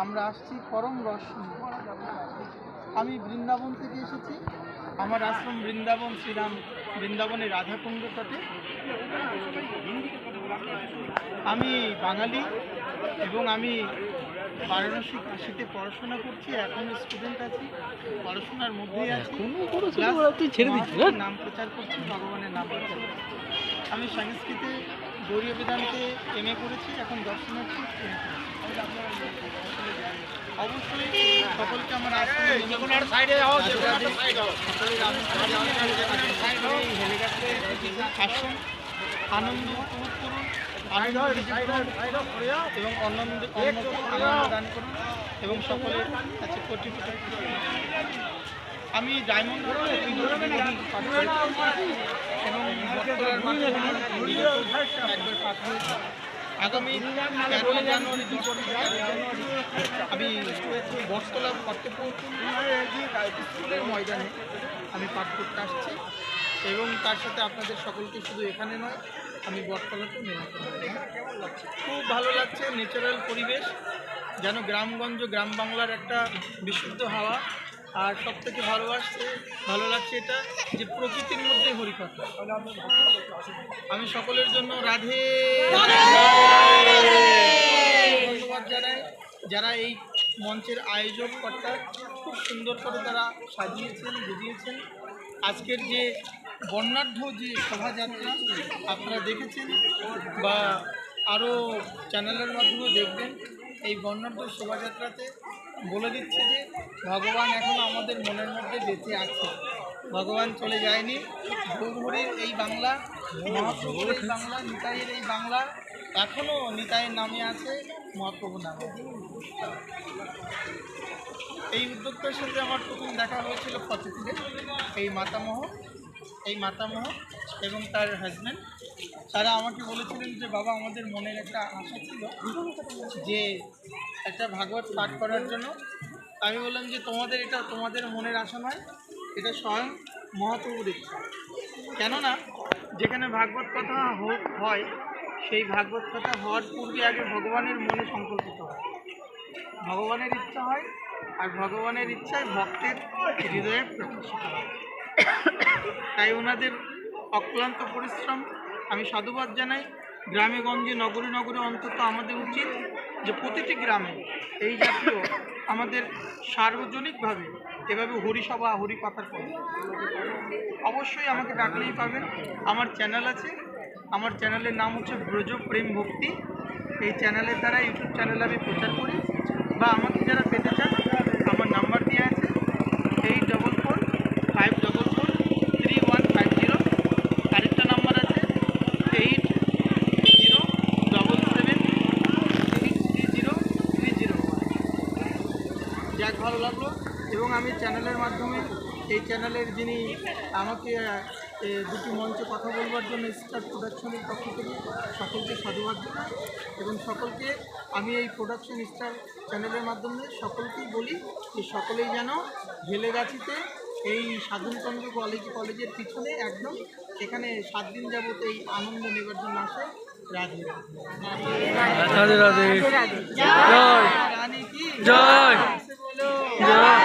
আমরা আসছি পরম রশ্মি। আমি বৃন্দাবন থেকে এসেছি। আমার আশ্রম বৃন্দাবন, শ্রীরাম বৃন্দাবনের রাধাকুণ্ড তটে। আমি বাঙালি এবং আমি বারাণসী কাশীতে পড়াশোনা করছি। এখনও স্টুডেন্ট আছি, পড়াশোনার মধ্যেই আছি। নাম প্রচার করছি, ভগবানের নাম প্রচার করছি। আমি সংস্কৃতে গৌড়ীয় বেদান্তে MA করেছি, এখন দর্শনার্থী। অবশ্যই সকলকে আমার আসুন, আনন্দ উপভোগ করুন, এবং আনন্দ দান করুন এবং সকলের কাছে কোটি কোটি। আমি ডায়মন্ড এবং আগামী 13 জানুয়ারি আমি বটতলা ফতেপুর স্কুলের ময়দানে আমি পাঠ করতে আসছি এবং তার সাথে আপনাদের সকলকে শুধু এখানে নয়, আমি বটতলাতেও নিমন্ত্রণ করছি। খুব ভালো লাগছে, ন্যাচারাল পরিবেশ, যেন গ্রামগঞ্জ গ্রাম বাংলার একটা বিশুদ্ধ হাওয়া। আর সব থেকে ভালো লাগছে এটা যে প্রকৃতির মধ্যে হরিকথা। আমি সকলের জন্য রাধে ধন্যবাদ জানাই, যারা এই মঞ্চের আয়োজক কর্তা খুব সুন্দর করে তারা সাজিয়েছেন, বুঝিয়েছেন। আজকের যে বর্ণাঢ্য যে শোভাযাত্রা আপনারা দেখেছেন বা আরও চ্যানেলের মাধ্যমে দেখবেন, এই বর্ণাঢ্য শোভাযাত্রাতে বলে দিচ্ছে যে ভগবান এখনও আমাদের মনের মধ্যে বেঁচে আছে, ভগবান চলে যায়নি। গৌরহরির এই বাংলা, মহাপ্রভুর এই বাংলা, নিতাইয়ের এই বাংলা এখনও নিতাইয়ের নামে আছে, মহাপ্রভু নামে। এই উদ্যোক্তার সাথে আমার প্রথম দেখা হয়েছিল ফতেপুরে। এই মাতামহ এবং তার হাজব্যান্ড, তারা আমাকে বলেছিলেন যে বাবা, আমাদের মনের একটা আশা ছিল যে একটা ভাগবত পাঠ করার জন্য। আমি বললাম যে এটা তোমাদের মনের আশা নয়, এটা স্বয়ং মহাপ্রভুর ইচ্ছা। কেননা যেখানে ভাগবত কথা হয়, সেই ভাগবত কথা হওয়ার পূর্বে আগে ভগবানের মনে সংকল্পিত হয়, ভগবানের ইচ্ছা হয়, আর ভগবানের ইচ্ছায় ভক্তের হৃদয়ে প্রকাশিত হয়। তাই ওনাদের অক্লান্ত পরিশ্রম আমি সাধুবাদ জানাই। গ্রামে গঞ্জে নগরে নগরে অন্তত আমাদের উচিত যে প্রতিটি গ্রামে এই জাতীয় আমাদের সার্বজনিকভাবে এভাবে হরিসভা, হরিকথার পড়ে। অবশ্যই আমাকে ডাকলেই পাবেন। আমার চ্যানেল আছে, আমার চ্যানেলের নাম হচ্ছে ব্রজ প্রেম ভক্তি। এই চ্যানেলের দ্বারা ইউটিউব চ্যানেল আমি প্রচার করি। বা আমাকে যারা পেতে চান, আমার নাম্বার দেওয়া আছে 8445443150। আরেকটা নাম্বার আছে 8077730301। যাক, ভালো লাগলো। এবং আমি চ্যানেলের মাধ্যমে, এই চ্যানেলের যিনি আমাকে দুটি মঞ্চে কথা বলবার জন্য স্টার প্রোডাকশনের পক্ষ থেকে সকলকে সাধুবাদ জানাই। এবং সকলকে আমি এই প্রোডাকশন স্টার চ্যানেলের মাধ্যমে সকলকেই বলি যে সকলেই যেন ভেলেগাছিতে এই সাধনচন্দ্র কলেজের পিছনে একদম এখানে 7 দিন যাবত এই আনন্দ নেবার জন্য আসে। রাধে রাধে রাধে রাধে, জয় রানী কি জয়, বলো জয়।